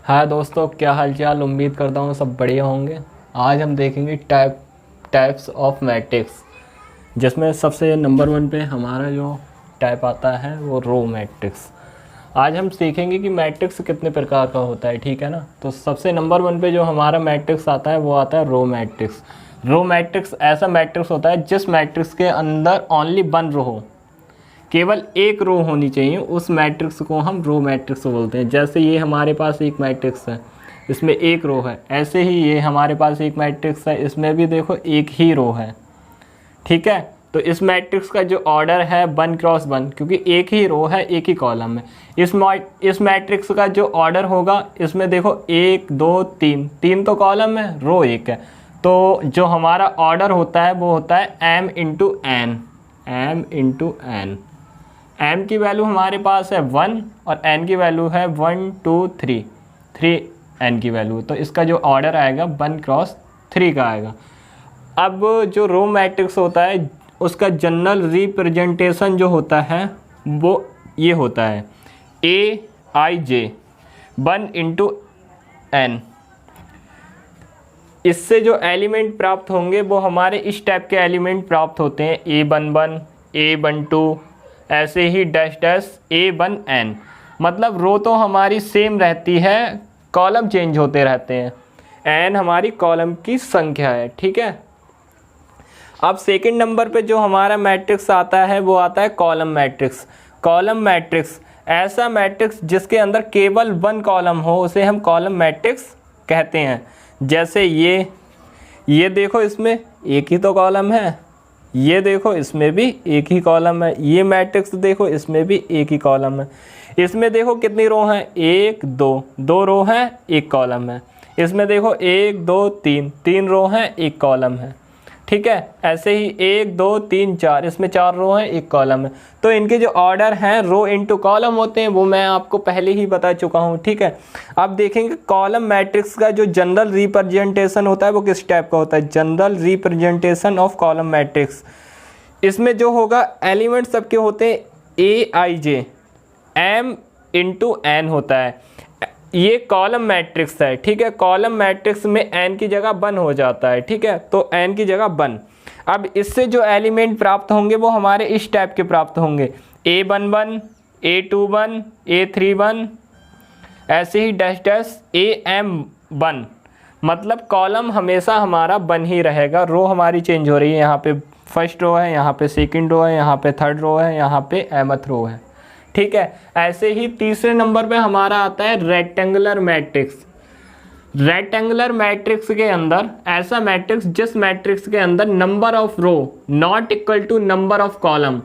हाय दोस्तों, क्या हालचाल। उम्मीद करता हूँ सब बढ़िया होंगे। आज हम देखेंगे टाइप्स ऑफ मैट्रिक्स, जिसमें सबसे नंबर 1 पे हमारा जो टाइप आता है वो रो मैट्रिक्स। आज हम सीखेंगे कि मैट्रिक्स कितने प्रकार का होता है, ठीक है ना। तो सबसे नंबर 1 पे जो हमारा मैट्रिक्स आता है वो आता है रो मैट्रिक्स। रो मैट्रिक्स ऐसा मैट्रिक्स होता है जिस मैट्रिक्स के अंदर ओनली 1 रो हो, केवल एक रो होनी चाहिए, उस मैट्रिक्स को हम रो मैट्रिक्स बोलते हैं। जैसे ये हमारे पास एक मैट्रिक्स है, इसमें एक रो है, ऐसे ही ये हमारे पास एक मैट्रिक्स है, इसमें भी देखो एक ही रो है, ठीक है। तो इस मैट्रिक्स का जो ऑर्डर है 1 क्रॉस 1, क्योंकि एक ही रो है, एक ही कॉलम है। इस मैट्रिक्स का जो ऑर्डर होगा, इसमें देखो 1 2 3, 3 तो कॉलम है, रो एक है। तो जो हमारा ऑर्डर होता है वो होता है m into n. m into n, m की वैल्यू हमारे पास है 1 और n की वैल्यू है 1 2 3, 3 n की वैल्यू। तो इसका जो ऑर्डर आएगा 1 क्रॉस 3 का आएगा। अब जो रो मैट्रिक्स होता है उसका जनरल रिप्रेजेंटेशन जो होता है वो ये होता है Aij 1 इंटू एन। इससे जो एलिमेंट प्राप्त होंगे वो हमारे इस टाइप के एलिमेंट प्राप्त होते हैं A11 A12, ऐसे ही डैश डैश A1n। मतलब रो तो हमारी सेम रहती है, कॉलम चेंज होते रहते हैं। n हमारी कॉलम की संख्या है, ठीक है। अब सेकंड नंबर पे जो हमारा मैट्रिक्स आता है वो आता है कॉलम मैट्रिक्स। कॉलम मैट्रिक्स ऐसा मैट्रिक्स जिसके अंदर केवल 1 कॉलम हो, उसे हम कॉलम मैट्रिक्स कहते हैं। जैसे ये देखो, इसमें एक ही तो कॉलम है, ये देखो इसमें भी एक ही कॉलम है, ये मैट्रिक्स देखो इसमें भी एक ही कॉलम है। इसमें देखो कितनी रो हैं, 1 2, 2 रो हैं, एक कॉलम है। इसमें देखो 1 2 3, 3 रो हैं, एक कॉलम है, ठीक है। ऐसे ही 1 2 3 4, इसमें 4 रो हैं, एक कॉलम है। तो इनके जो ऑर्डर हैं रो इनटू कॉलम होते हैं, वो मैं आपको पहले ही बता चुका हूँ, ठीक है। अब देखेंगे कॉलम मैट्रिक्स का जो जनरल रिप्रेजेंटेशन होता है वो किस टाइप का होता है। General representation of column matrix, इसमें जो होगा एलिमेंट सबके होते हैं Aij, m इंटू एन होता है। ये कॉलम मैट्रिक्स है, ठीक है। कॉलम मैट्रिक्स में n की जगह 1 हो जाता है, ठीक है। तो n की जगह 1। अब इससे जो एलिमेंट प्राप्त होंगे वो हमारे इस टाइप के प्राप्त होंगे A11 A21 A31, ऐसे ही डैश डैश AM1। मतलब कॉलम हमेशा हमारा 1 ही रहेगा, रो हमारी चेंज हो रही है। यहाँ पे फर्स्ट रो है, यहाँ पे सेकंड रो है, यहाँ पे थर्ड रो है, यहाँ पे mth रो है, ठीक है। ऐसे ही तीसरे नंबर पे हमारा आता है रेक्टेंगुलर मैट्रिक्स। रेक्टेंगुलर मैट्रिक्स के अंदर ऐसा मैट्रिक्स जिस मैट्रिक्स के अंदर number of row not equal to number of column,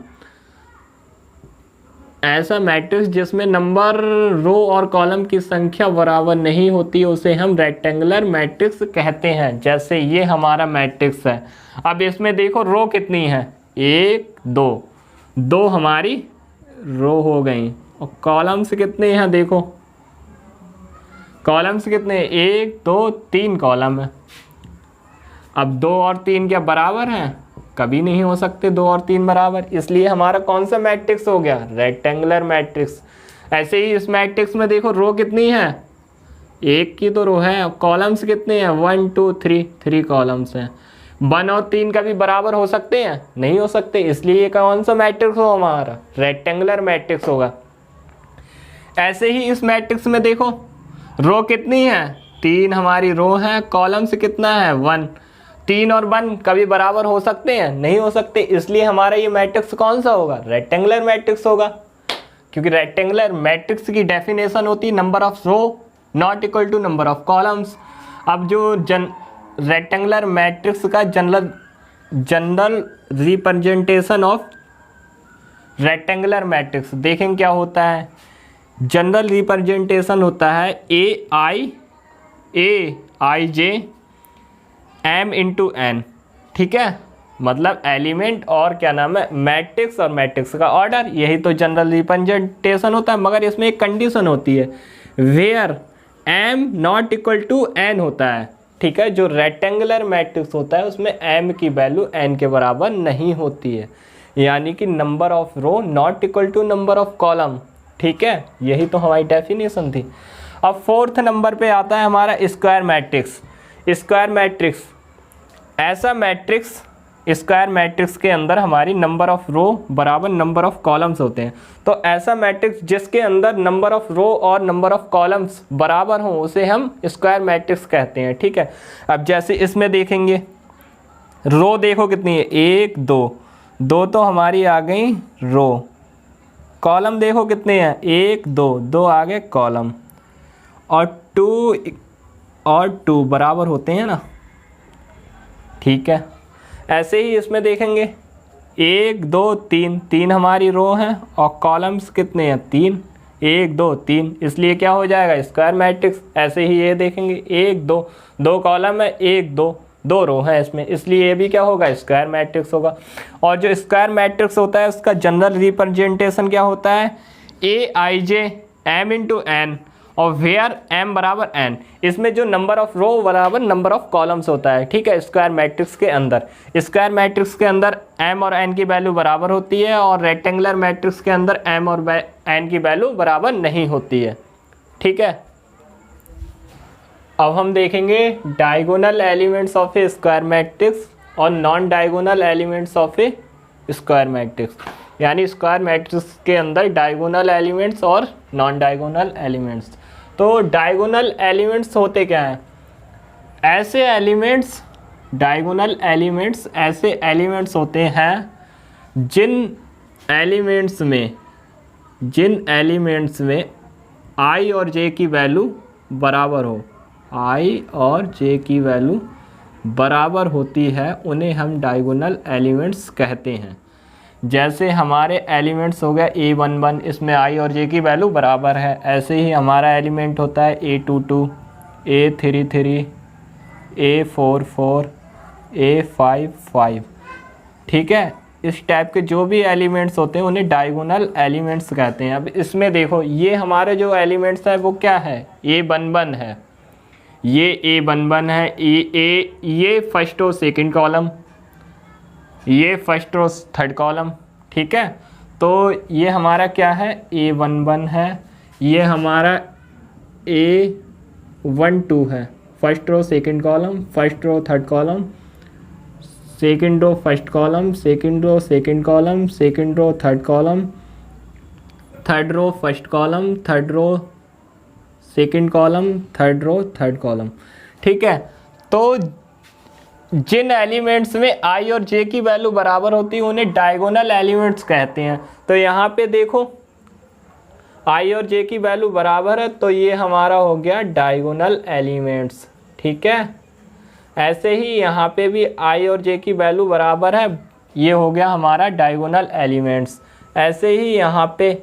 ऐसा मैट्रिक्स जिसमें नंबर रो और कॉलम की संख्या बराबर नहीं होती, उसे हम रेक्टेंगुलर मैट्रिक्स कहते हैं। जैसे ये हमारा मैट्रिक्स है। अब इसमें देखो रो कितनी है, 1 2, 2 हमारी रो हो गई, और कॉलम्स कितने हैं, देखो कॉलम्स कितने, 1 2 3 कॉलम है। अब 2 और 3 क्या बराबर हैं? कभी नहीं हो सकते 2 और 3 बराबर, इसलिए हमारा कौन सा मैट्रिक्स हो गया, रेक्टेंगुलर मैट्रिक्स। ऐसे ही इस मैट्रिक्स में देखो रो कितनी है, एक की तो रो है, कॉलम्स कितने हैं, 1 2 3, 3 कॉलम्स हैं। 1 और 3 कभी बराबर हो सकते हैं? नहीं हो सकते, इसलिए ये कौन सा मैट्रिक्स हो हमारा, रेक्टेंगुलर मैट्रिक्स होगा। ऐसे ही इस मैट्रिक्स में देखो रो कितनी है, 3 हमारी रो है, कॉलम्स कितना है, 1। 3 और 1 कभी बराबर हो सकते हैं? नहीं हो सकते, इसलिए हमारा ये मैट्रिक्स कौन सा होगा, रेक्टेंगुलर मैट्रिक्स होगा। क्योंकि रेक्टेंगुलर मैट्रिक्स की डेफिनेशन होती है number of row not equal to number of columns. अब जो रेक्टेंगुलर मैट्रिक्स का general representation of rectangular matrix देखें क्या होता है। जनरल रिप्रेजेंटेशन होता है Aij m इंटू एन, ठीक है। मतलब एलिमेंट और क्या नाम है, मैट्रिक्स और मैट्रिक्स का ऑर्डर, यही तो जनरल रिप्रेजेंटेशन होता है। मगर इसमें एक कंडीशन होती है, where m not equal to n होता है, ठीक है। जो रेक्टेंगुलर मैट्रिक्स होता है उसमें m की वैल्यू n के बराबर नहीं होती है, यानी कि number of row not equal to number of column, ठीक है। यही तो हमारी डेफिनेशन थी। अब फोर्थ नंबर पे आता है हमारा स्क्वायर मैट्रिक्स। स्क्वायर मैट्रिक्स ऐसा मैट्रिक्स, स्क्वायर मैट्रिक्स के अंदर हमारी नंबर ऑफ रो बराबर नंबर ऑफ कॉलम्स होते हैं। तो ऐसा मैट्रिक्स जिसके अंदर नंबर ऑफ रो और नंबर ऑफ कॉलम्स बराबर हों उसे हम स्क्वायर मैट्रिक्स कहते हैं, ठीक है। अब जैसे इसमें देखेंगे, रो देखो कितनी है, 1 2, 2 तो हमारी आ गई रो। कॉलम देखो कितने हैं, 1 2, 2 आ गए कॉलम, और 2 बराबर होते हैं ना, ठीक है। ऐसे ही इसमें देखेंगे 1 2 3, 3 हमारी रो हैं और कॉलम्स कितने हैं, 3, 1 2 3, इसलिए क्या हो जाएगा स्क्वायर मैट्रिक्स। ऐसे ही ये देखेंगे 1 2, 2 कॉलम है, 1 2, 2 रो है इसमें, इसलिए ये भी क्या होगा स्क्वायर मैट्रिक्स होगा। और जो स्क्वायर मैट्रिक्स होता है उसका जनरल रिप्रेजेंटेशन क्या होता है, Aij m इंटू एन और वेयर m बराबर n। इसमें जो नंबर ऑफ रो बराबर नंबर ऑफ कॉलम्स होता है, ठीक है, स्क्वायर मैट्रिक्स के अंदर। स्क्वायर मैट्रिक्स के अंदर m और n की वैल्यू बराबर होती है और रेक्टेंगुलर मैट्रिक्स के अंदर m और n की वैल्यू बराबर नहीं होती है, ठीक है। अब हम देखेंगे diagonal elements of a square matrix और non diagonal elements of a square matrix, यानी स्क्वायर मैट्रिक्स के अंदर डायगोनल एलिमेंट्स और नॉन डायगोनल एलिमेंट्स। तो डायगोनल एलिमेंट्स होते क्या हैं, ऐसे एलिमेंट्स, डायगोनल एलिमेंट्स ऐसे एलिमेंट्स होते हैं जिन एलिमेंट्स में आई और जे की वैल्यू बराबर हो, आई और जे की वैल्यू बराबर होती है, उन्हें हम डायगोनल एलिमेंट्स कहते हैं। जैसे हमारे एलिमेंट्स हो गए A11, इसमें आई और जे की वैल्यू बराबर है। ऐसे ही हमारा एलिमेंट होता है A22, A33, A44, A55, ठीक है। इस टाइप के जो भी एलिमेंट्स होते हैं उन्हें डायगोनल एलिमेंट्स कहते हैं। अब इसमें देखो ये हमारे जो एलिमेंट्स है वो क्या है, A11 है, ये A11 है, ये फर्स्ट और सेकंड कॉलम, ये फर्स्ट और थर्ड कॉलम, ठीक है। तो ये हमारा क्या है, A11 है, ये हमारा A12 है, first row second column, first row third column, second row first column, second row second column, second row third column, third row first column, third row second column, third row third column, ठीक है। तो जिन elements में आई और जे की value बराबर होती है उन्हें डायगोनल एलिमेंट्स कहते हैं। तो यहाँ पे देखो आई और जे की वैल्यू बराबर है तो ये हमारा हो गया डायगोनल एलिमेंट्स, ठीक है। ऐसे ही यहाँ पे भी आई और जे की वैल्यू बराबर है, ये हो गया हमारा डायगोनल एलिमेंट्स। ऐसे ही यहाँ पे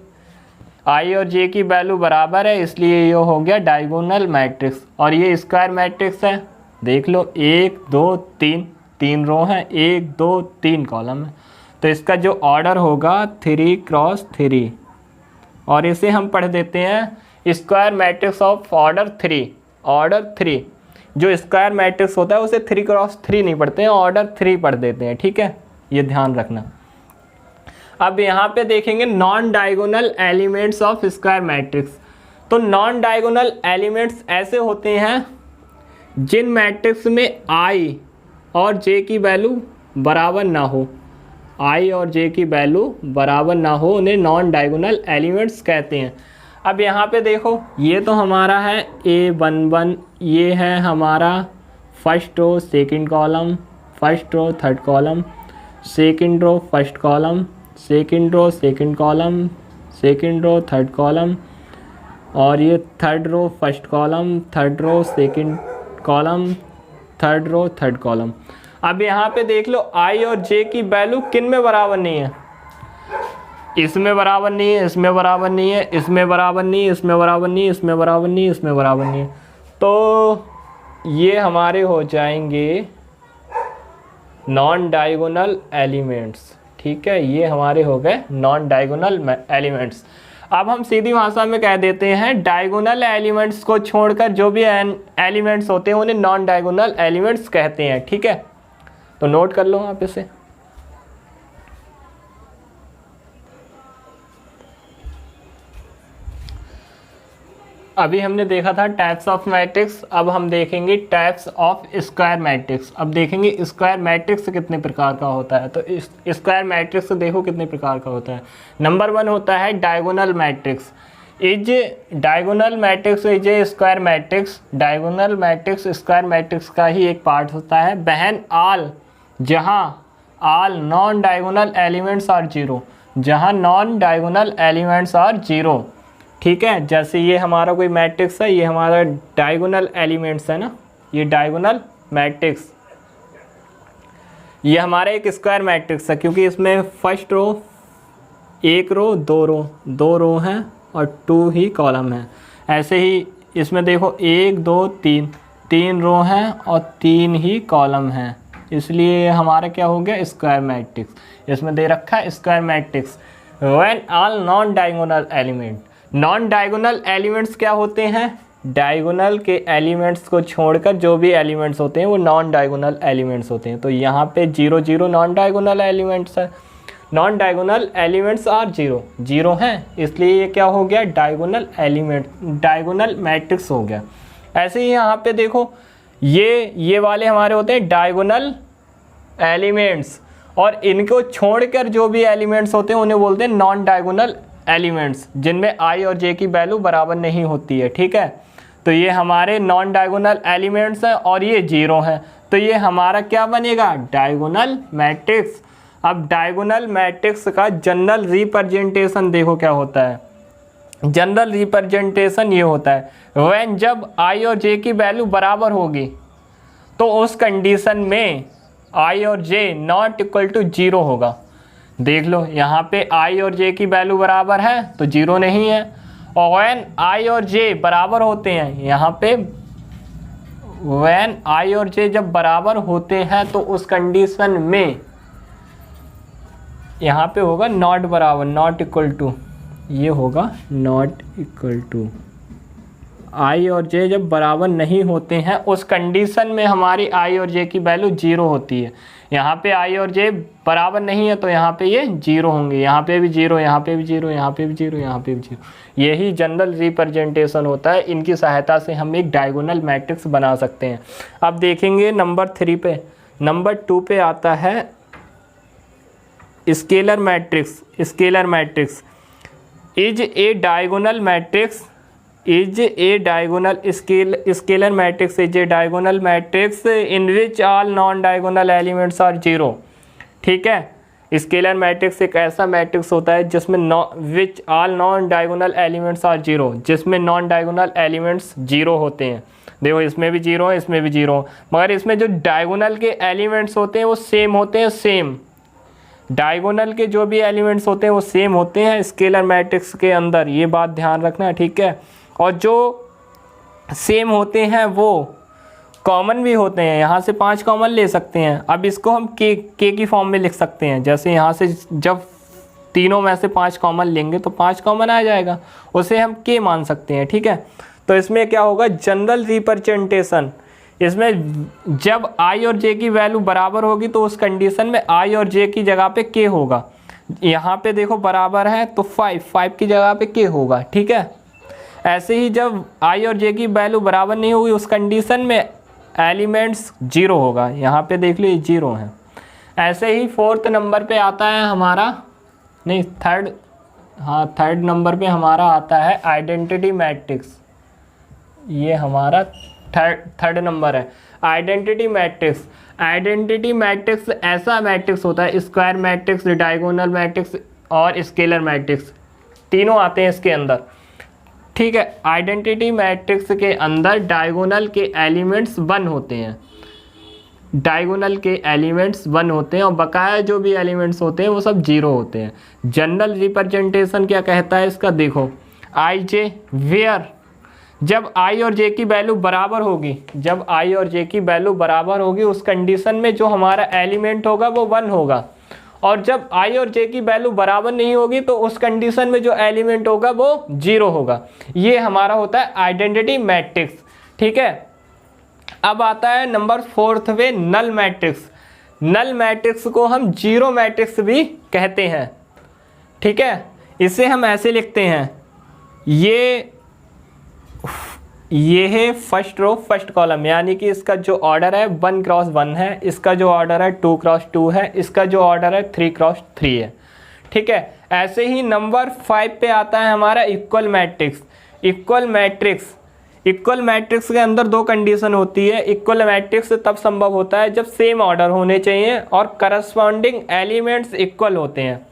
आई और जे की वैल्यू बराबर है, इसलिए ये हो गया डायगोनल मैट्रिक्स। और ये स्क्वायर मैट्रिक्स है, देख लो 1 2 3, 3 रो हैं, 1 2 3 कॉलम है, तो इसका जो ऑर्डर होगा 3 क्रॉस 3, और इसे हम पढ़ देते हैं square matrix of order 3। Order 3 जो स्क्वायर मैट्रिक्स होता है उसे 3 क्रॉस 3 नहीं पढ़ते हैं, ऑर्डर 3 पढ़ देते हैं, ठीक है, ये ध्यान रखना। अब यहाँ पे देखेंगे non diagonal elements of square matrix. तो नॉन डायगोनल एलिमेंट्स ऐसे होते हैं जिन मैट्रिक्स में आई और जे की वैल्यू बराबर ना हो, आई और जे की वैल्यू बराबर ना हो, उन्हें नॉन डायगोनल एलिमेंट्स कहते हैं। अब यहाँ पे देखो ये तो हमारा है A11, ये है हमारा first row second column, first row third column, second row first column, second row second column, second row third column, और ये third row first column, third row second column, third row third column. अब यहाँ पे देख लो आई और जे की value किन में बराबर नहीं है, इसमें बराबर नहीं है, इसमें बराबर नहीं है, इसमें बराबर नहीं है, इसमें बराबर नहीं है, इसमें बराबर नहीं है, इसमें बराबर नहीं है। तो ये हमारे हो जाएंगे नॉन डायगोनल एलिमेंट्स, ठीक है, ये हमारे हो गए नॉन डायगोनल एलिमेंट्स। अब हम सीधी भाषा में कह देते हैं डायगोनल एलिमेंट्स को छोड़कर जो भी एलिमेंट्स होते हैं उन्हें नॉन डायगोनल एलिमेंट्स कहते हैं, ठीक है। तो नोट कर लो आप इसे। अभी हमने देखा था टाइप्स ऑफ मैट्रिक्स, अब हम देखेंगे टाइप्स ऑफ स्क्वायर मैट्रिक्स। अब देखेंगे स्क्वायर मैट्रिक्स कितने प्रकार का होता है। तो इस स्क्वायर मैट्रिक्स देखो कितने प्रकार का होता है। नंबर 1 होता है diagonal matrix. Is diagonal matrix is a square matrix. Diagonal matrix square matrix का ही एक पार्ट होता है। बहन आल, जहाँ all non diagonal elements are zero, जहाँ non diagonal elements are zero. ठीक है, जैसे ये हमारा कोई मैट्रिक्स है, ये हमारा डायगोनल एलिमेंट्स है ना, ये डायगोनल मैट्रिक्स, ये हमारा एक स्क्वायर मैट्रिक्स है क्योंकि इसमें फर्स्ट रो, एक रो, दो रो हैं और 2 ही कॉलम हैं। ऐसे ही इसमें देखो 1 2 3 रो हैं और 3 ही कॉलम हैं, इसलिए हमारा क्या हो गया स्क्वायर मैट्रिक्स। इसमें दे रखा है square matrix when all non diagonal element. Non diagonal elements क्या होते हैं? डायगोनल के एलिमेंट्स को छोड़कर जो भी एलिमेंट्स होते हैं वो नॉन डायगोनल एलिमेंट्स होते हैं। तो यहाँ पे 0 0 नॉन डायगोनल एलिमेंट्स है। Non diagonal elements are zero हैं, इसलिए ये क्या हो गया डायगोनल एलिमेंट, डायगोनल मैट्रिक्स हो गया। ऐसे ही यहाँ पे देखो ये वाले हमारे होते हैं डायगोनल एलिमेंट्स, और इनको छोड़कर जो भी एलिमेंट्स होते हैं उन्हें बोलते हैं नॉन डायगोनल एलिमेंट्स, जिनमें आई और जे की वैल्यू बराबर नहीं होती है। ठीक है, तो ये हमारे नॉन डायगोनल एलिमेंट्स हैं और ये जीरो हैं, तो ये हमारा क्या बनेगा डायगोनल मैट्रिक्स। अब डायगोनल मैट्रिक्स का जनरल रिप्रेजेंटेशन देखो क्या होता है। जनरल रिप्रेजेंटेशन ये होता है व्हेन जब आई और जे की वैल्यू बराबर होगी तो उस कंडीशन में आई और जे नॉट इक्वल टू जीरो होगा। देख लो यहाँ पे आई और जे की वैल्यू बराबर है तो जीरो नहीं है, और व्हेन आई और जे बराबर होते हैं, यहाँ पे व्हेन आई और जे जब बराबर होते हैं तो उस कंडीशन में यहाँ पे होगा नॉट बराबर, नॉट इक्वल टू, ये होगा नॉट इक्वल टू। आई और जे जब बराबर नहीं होते हैं उस कंडीशन में हमारी आई और जे की वैल्यू जीरो होती है। यहाँ पे आई और जे बराबर नहीं है तो यहाँ पे ये जीरो होंगे, यहाँ पे भी जीरो, यहाँ पे भी जीरो, यहाँ पे भी जीरो, यहाँ पे भी जीरो। यही जनरल रिप्रेजेंटेशन होता है, इनकी सहायता से हम एक डायगोनल मैट्रिक्स बना सकते हैं। अब देखेंगे नंबर 3 पे। नंबर 2 पे आता है scalar matrix. Scalar matrix is a diagonal matrix, is a diagonal scalar matrix is a diagonal matrix in which all non diagonal elements are zero. ठीक है, स्केलर मैट्रिक्स एक ऐसा मैट्रिक्स होता है जिसमें which all non diagonal elements are zero, जिसमें non diagonal elements zero होते हैं। देखो इसमें भी जीरो है, इसमें भी जीरो, मगर इसमें जो डायगोनल के एलिमेंट्स होते हैं वो सेम होते हैं। सेम डायगोनल के जो भी एलिमेंट्स होते हैं वो सेम होते हैं स्केलर मैट्रिक्स के अंदर, ये बात ध्यान रखना। ठीक है, और जो सेम होते हैं वो कॉमन भी होते हैं, यहाँ से 5 कॉमन ले सकते हैं। अब इसको हम के की फॉर्म में लिख सकते हैं, जैसे यहाँ से जब तीनों में से 5 कॉमन लेंगे तो 5 कॉमन आ जाएगा, उसे हम के मान सकते हैं। ठीक है, तो इसमें क्या होगा जनरल रिप्रेजेंटेशन, इसमें जब आई और जे की वैल्यू बराबर होगी तो उस कंडीशन में आई और जे की जगह पे के होगा। यहाँ पे देखो बराबर है तो 5 की जगह पे के होगा। ठीक है, ऐसे ही जब आई और जे की वैल्यू बराबर नहीं होगी उस कंडीशन में एलिमेंट्स जीरो होगा। यहाँ पे देख लो जीरो है। ऐसे ही 4th नंबर पे आता है हमारा, नहीं 3rd नंबर पे हमारा आता है आइडेंटिटी मैट्रिक्स। ये हमारा थर्ड नंबर है आइडेंटिटी मैट्रिक्स। आइडेंटिटी मैट्रिक्स ऐसा मैट्रिक्स होता है, स्क्वायर मैट्रिक्स, डायगोनल मैट्रिक्स और स्केलर मैट्रिक्स तीनों आते हैं इसके अंदर। ठीक है, आइडेंटिटी मैट्रिक्स के अंदर डायगोनल के एलिमेंट्स 1 होते हैं, डायगोनल के एलिमेंट्स 1 होते हैं और बकाया जो भी एलिमेंट्स होते हैं वो सब जीरो होते हैं। जनरल रिप्रेजेंटेशन क्या कहता है इसका, देखो आई जे वेयर जब आई और जे की वैल्यू बराबर होगी, जब आई और जे की वैल्यू बराबर होगी उस कंडीशन में जो हमारा एलिमेंट होगा वो 1 होगा, और जब आई और जे की वैल्यू बराबर नहीं होगी तो उस कंडीशन में जो एलिमेंट होगा वो 0 होगा। ये हमारा होता है आइडेंटिटी मैट्रिक्स। ठीक है, अब आता है नंबर 4th पे नल मैट्रिक्स। नल मैट्रिक्स को हम जीरो मैट्रिक्स भी कहते हैं। ठीक है, इसे हम ऐसे लिखते हैं, ये ये है फर्स्ट रो फर्स्ट कॉलम, यानी कि इसका जो ऑर्डर है 1 क्रॉस 1 है, इसका जो ऑर्डर है 2 क्रॉस 2 है, इसका जो ऑर्डर है 3 क्रॉस 3 है। ठीक है, ऐसे ही नंबर 5 पे आता है हमारा इक्वल मैट्रिक्स। इक्वल मैट्रिक्स के अंदर दो कंडीशन होती है। इक्वल मैट्रिक्स तब संभव होता है जब सेम ऑर्डर होने चाहिए और करस्पॉन्डिंग एलिमेंट्स इक्वल होते हैं।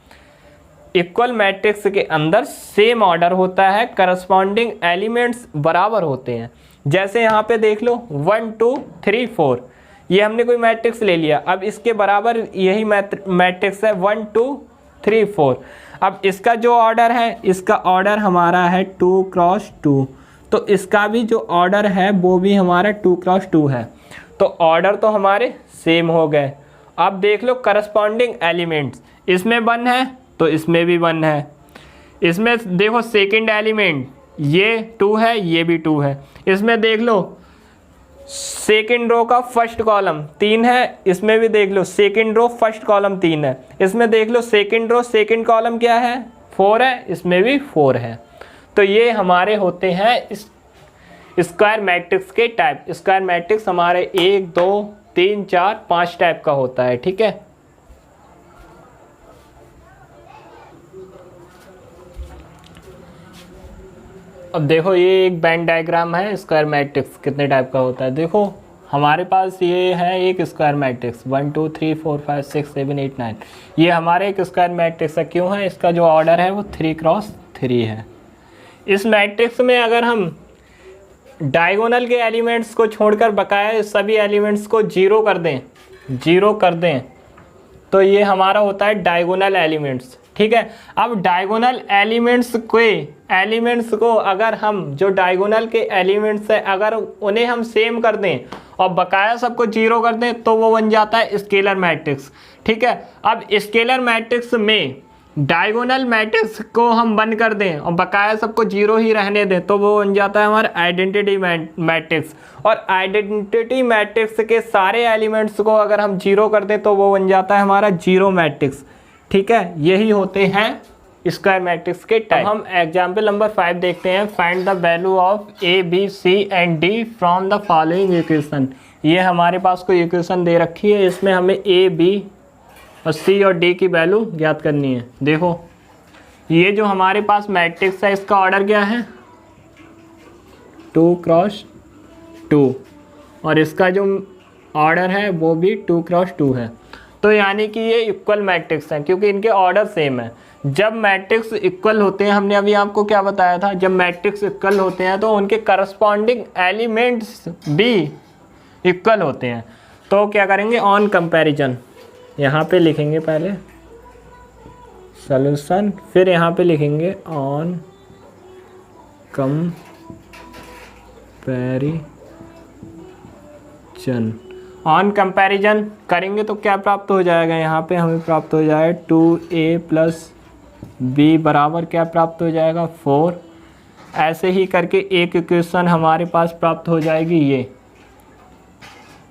इक्वल मैट्रिक्स के अंदर सेम ऑर्डर होता है, करस्पॉन्डिंग एलिमेंट्स बराबर होते हैं। जैसे यहाँ पे देख लो 1 2 3 4, ये हमने कोई मैट्रिक्स ले लिया, अब इसके बराबर यही मैट्रिक्स है 1 2 3 4। अब इसका जो ऑर्डर है, इसका ऑर्डर हमारा है 2 क्रॉस 2, तो इसका भी जो ऑर्डर है वो भी हमारा 2 क्रॉस 2 है। तो ऑर्डर तो हमारे सेम हो गए। अब देख लो करस्पॉन्डिंग एलिमेंट्स, इसमें 1 है तो इसमें भी 1 है। इसमें देखो सेकंड एलिमेंट ये 2 है, ये भी 2 है। इसमें देख लो सेकंड रो का फर्स्ट कॉलम 3 है, इसमें भी देख लो सेकंड रो फर्स्ट कॉलम 3 है। इसमें देख लो सेकंड रो सेकंड कॉलम क्या है 4 है, इसमें भी 4 है। तो ये हमारे होते हैं इस स्क्वायर मैट्रिक्स के टाइप। स्क्वायर मैट्रिक्स हमारे 1 2 3 4 5 टाइप का होता है। ठीक है, अब देखो ये एक बैंड डायग्राम है स्क्वायर मैट्रिक्स कितने टाइप का होता है। देखो हमारे पास ये है एक स्क्वायर मैट्रिक्स 1 2 3 4 5 6 7 8 9, ये हमारे एक स्क्वायर मैट्रिक्स है। क्यों है? इसका जो ऑर्डर है वो 3 क्रॉस 3 है। इस मैट्रिक्स में अगर हम डायगोनल के एलिमेंट्स को छोड़कर बकाया सभी एलिमेंट्स को जीरो कर दें तो ये हमारा होता है डायगोनल एलिमेंट्स। ठीक है, अब डायगोनल एलिमेंट्स को अगर हम जो डायगोनल के एलिमेंट्स है अगर उन्हें हम सेम कर दें और बकाया सबको जीरो कर दें तो वो बन जाता है स्केलर मैट्रिक्स। ठीक है, अब स्केलर मैट्रिक्स में डायगोनल मैट्रिक्स को हम बंद कर दें और बकाया सबको जीरो ही रहने दें तो वो बन जाता है हमारा आइडेंटिटी मैट्रिक्स। और आइडेंटिटी मैट्रिक्स के सारे एलिमेंट्स को अगर हम जीरो कर दें तो वो बन जाता है हमारा जीरो मैट्रिक्स। ठीक है, यही होते हैं स्क्वायर मैट्रिक्स के टाइप। हम एग्जाम्पल नंबर 5 देखते हैं। Find the value of a b c and d from the following equation. ये हमारे पास कोई इक्वेशन दे रखी है, इसमें हमें ए बी और सी और डी की वैल्यू ज्ञात करनी है। देखो ये जो हमारे पास मैट्रिक्स है इसका ऑर्डर क्या है 2 क्रॉस 2 और इसका जो ऑर्डर है वो भी 2 क्रॉस 2 है। तो यानी कि ये इक्वल मैट्रिक्स हैं क्योंकि इनके ऑर्डर सेम है। जब मैट्रिक्स इक्वल होते हैं, हमने अभी आपको क्या बताया था, जब मैट्रिक्स इक्वल होते हैं तो उनके करस्पॉन्डिंग एलिमेंट्स भी इक्वल होते हैं। तो क्या करेंगे ऑन कंपैरिजन, यहाँ पे लिखेंगे पहले सॉल्यूशन, फिर यहाँ पे लिखेंगे ऑन कंपैरिजन। ऑन कंपैरिजन करेंगे तो क्या प्राप्त हो जाएगा, यहाँ पे हमें प्राप्त हो जाएगा 2a प्लस बी बराबर क्या प्राप्त हो जाएगा 4। ऐसे ही करके एक इक्वेशन हमारे पास प्राप्त हो जाएगी ये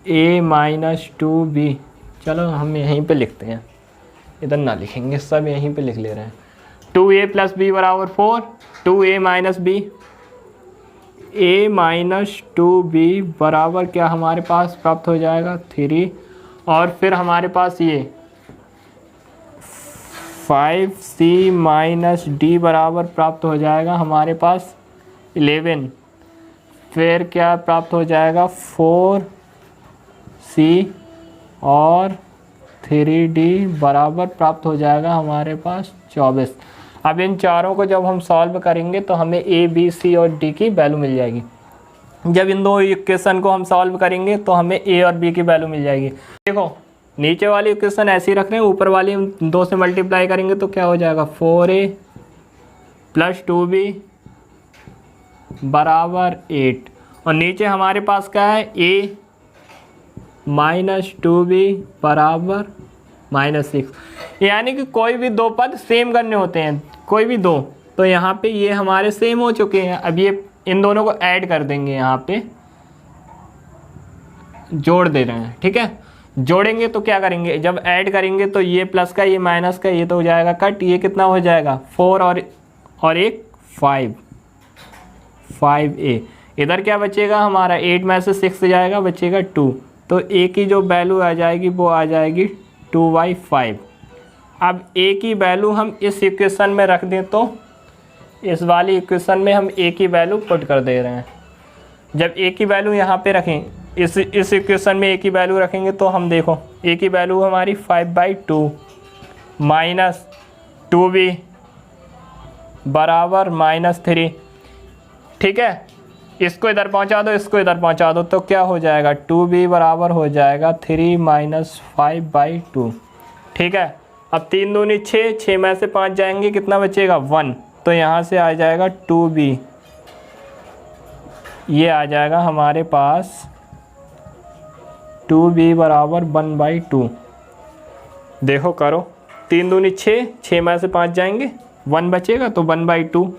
a माइनस 2b। चलो हम यहीं पे लिखते हैं, इधर ना लिखेंगे, सब यहीं पे लिख ले रहे हैं। 2a प्लस बी बराबर 4, 2a minus B, a minus 2b बराबर क्या हमारे पास प्राप्त हो जाएगा 3। और फिर हमारे पास ये 5c माइनस डी बराबर प्राप्त हो जाएगा हमारे पास 11। फिर क्या प्राप्त हो जाएगा 4c और 3d बराबर प्राप्त हो जाएगा हमारे पास 24। अब इन चारों को जब हम सॉल्व करेंगे तो हमें a b c और d की वैल्यू मिल जाएगी। जब इन दो इक्वेशन को हम सॉल्व करेंगे तो हमें a और b की वैल्यू मिल जाएगी। देखो नीचे वाली इक्वेशन ऐसी रख रहे हैं, ऊपर वाली हम 2 से मल्टीप्लाई करेंगे तो क्या हो जाएगा 4a प्लस 2b बराबर 8। और नीचे हमारे पास क्या है a माइनस 2b बराबर -6। यानी कि कोई भी दो पद सेम करने होते हैं, कोई भी दो, तो यहाँ पे ये हमारे सेम हो चुके हैं। अब ये इन दोनों को ऐड कर देंगे, यहाँ पे जोड़ दे रहे हैं। ठीक है, जोड़ेंगे तो क्या करेंगे, जब ऐड करेंगे तो ये प्लस का ये माइनस का ये तो हो जाएगा कट, ये कितना हो जाएगा 4 और एक 5a। इधर क्या बचेगा हमारा, 8 में से 6 जाएगा, बचेगा 2, तो a की जो वैल्यू आ जाएगी वो आ जाएगी 2/5। अब a की वैल्यू हम इस इक्वेशन में रख दें तो इस वाली इक्वेशन में हम a की वैल्यू पुट कर दे रहे हैं। जब a की वैल्यू यहाँ पे रखें, इस इक्वेशन में a की वैल्यू रखेंगे तो हम देखो a की वैल्यू हमारी 5/2 माइनस 2b बराबर -3। ठीक है, इसको इधर पहुँचा दो, इसको इधर पहुँचा दो, तो क्या हो जाएगा, 2b बराबर हो जाएगा 3 - 5/2। ठीक है, अब 3 दूनी 6, 6 में से 5 जाएंगे, कितना बचेगा 1, तो यहाँ से आ जाएगा 2b, ये आ जाएगा हमारे पास 2b बराबर 1/2। देखो करो, 3 दूनी 6, 6 में से 5 जाएंगे, 1 बचेगा तो 1/2।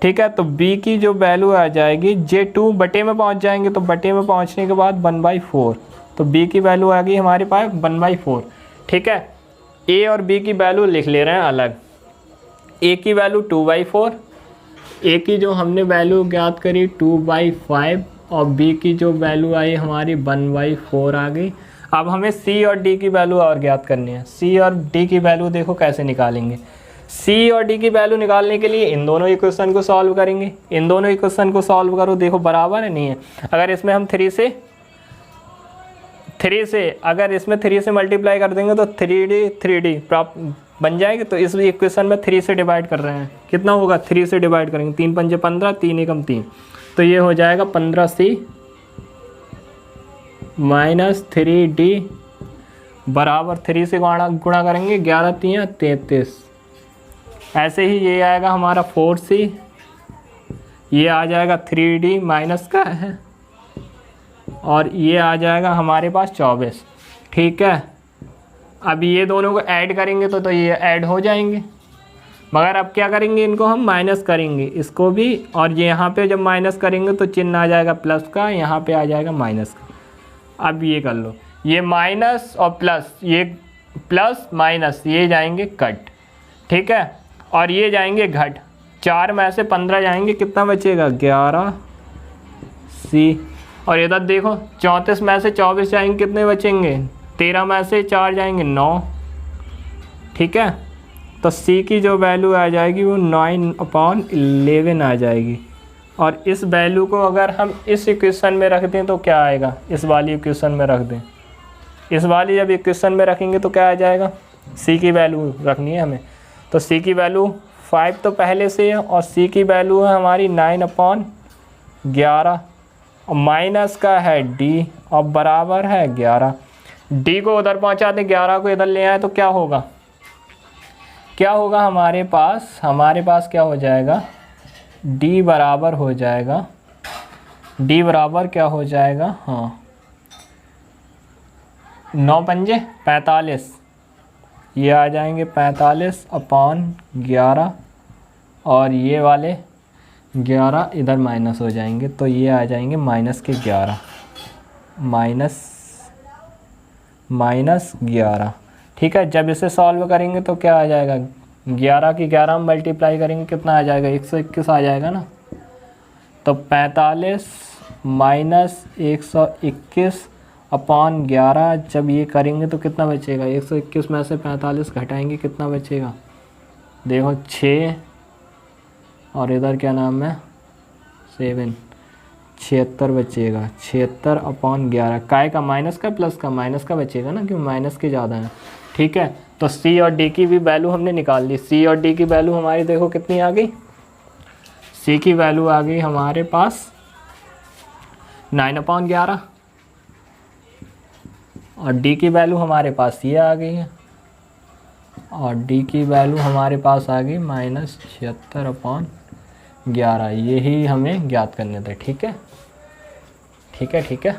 ठीक है, तो b की जो वैल्यू आ जाएगी, J2 बटे में पहुंच जाएंगे, तो बटे में पहुंचने के बाद 1/4, तो b की वैल्यू आ गई हमारे पास 1/4। ठीक है, a और b की वैल्यू लिख ले रहे हैं अलग। a की वैल्यू 2/4, a की जो हमने वैल्यू ज्ञात करी 2/5 और b की जो वैल्यू आई हमारी 1/4 आ गई। अब हमें c और d की वैल्यू और ज्ञात करनी है। c और d की वैल्यू देखो कैसे निकालेंगे। c और d की वैल्यू निकालने के लिए इन दोनों इक्वेशन को सॉल्व करेंगे। इन दोनों इक्वेशन को सॉल्व करो, देखो बराबर है नहीं है। अगर इसमें हम 3 से अगर इसमें 3 से मल्टीप्लाई कर देंगे तो 3d प्राप्त बन जाएगी। तो इस इक्वेशन में 3 से डिवाइड कर रहे हैं, कितना होगा, 3 से डिवाइड करेंगे, 3 पंजे 15, 3 एकम 3, तो ये हो जाएगा 15c माइनस 3d बराबर 3 से गुणा करेंगे, 11 3 33। ऐसे ही ये आएगा हमारा 4c, ये आ जाएगा 3d माइनस का है, और ये आ जाएगा हमारे पास 24। ठीक है, अब ये दोनों को ऐड करेंगे तो ये ऐड हो जाएंगे, मगर अब क्या करेंगे, इनको हम माइनस करेंगे, इसको भी, और ये यहाँ पे जब माइनस करेंगे तो चिन्ह आ जाएगा प्लस का, यहाँ पे आ जाएगा माइनस का। अब ये कर लो, ये माइनस और प्लस, ये प्लस माइनस ये जाएंगे कट। ठीक है, और ये जाएंगे घट, 4 में से 15 जाएंगे, कितना बचेगा 11c। और इधर देखो 34 में से 24 जाएंगे, कितने बचेंगे, 13 में से 4 जाएंगे 9। ठीक है, तो c की जो वैल्यू आ जाएगी वो 9/11 आ जाएगी। और इस वैल्यू को अगर हम इस इक्वेशन में रख दें तो क्या आएगा, इस वाली इक्वेशन में रख दें, इस वाली जब इक्वेशन में रखेंगे तो क्या आ जाएगा, c की वैल्यू रखनी है हमें, तो c की वैल्यू 5 तो पहले से है, और c की वैल्यू है हमारी 9/11, और माइनस का है d और बराबर है 11। d को उधर पहुंचा दें, 11 को इधर ले आए तो क्या होगा, हमारे पास क्या हो जाएगा, d बराबर हो जाएगा, d बराबर क्या हो जाएगा, हाँ 9 पंजे 45, ये आ जाएंगे 45/11, और ये वाले 11 इधर माइनस हो जाएंगे, तो ये आ जाएंगे -11 -11। ठीक है, जब इसे सॉल्व करेंगे तो क्या आ जाएगा, 11 की 11 में मल्टीप्लाई करेंगे, कितना आ जाएगा, 121 आ जाएगा ना। तो 45 -121/11 जब ये करेंगे तो कितना बचेगा, 121 में से 45 घटाएंगे, कितना बचेगा, देखो 6, और इधर क्या नाम है 7, 76 बचेगा, 76/11, काय का, माइनस का, प्लस का, माइनस का बचेगा ना, क्यों माइनस के ज़्यादा है। ठीक है, तो c और d की भी वैल्यू हमने निकाल ली। c और d की वैल्यू हमारी देखो कितनी आ गई, c की वैल्यू आ गई हमारे पास 9/11, और d की वैल्यू हमारे पास ये आ गई है, और d की वैल्यू हमारे पास आ गई -76/11। यही हमें ज्ञात करने थे। ठीक है, ठीक है, ठीक है।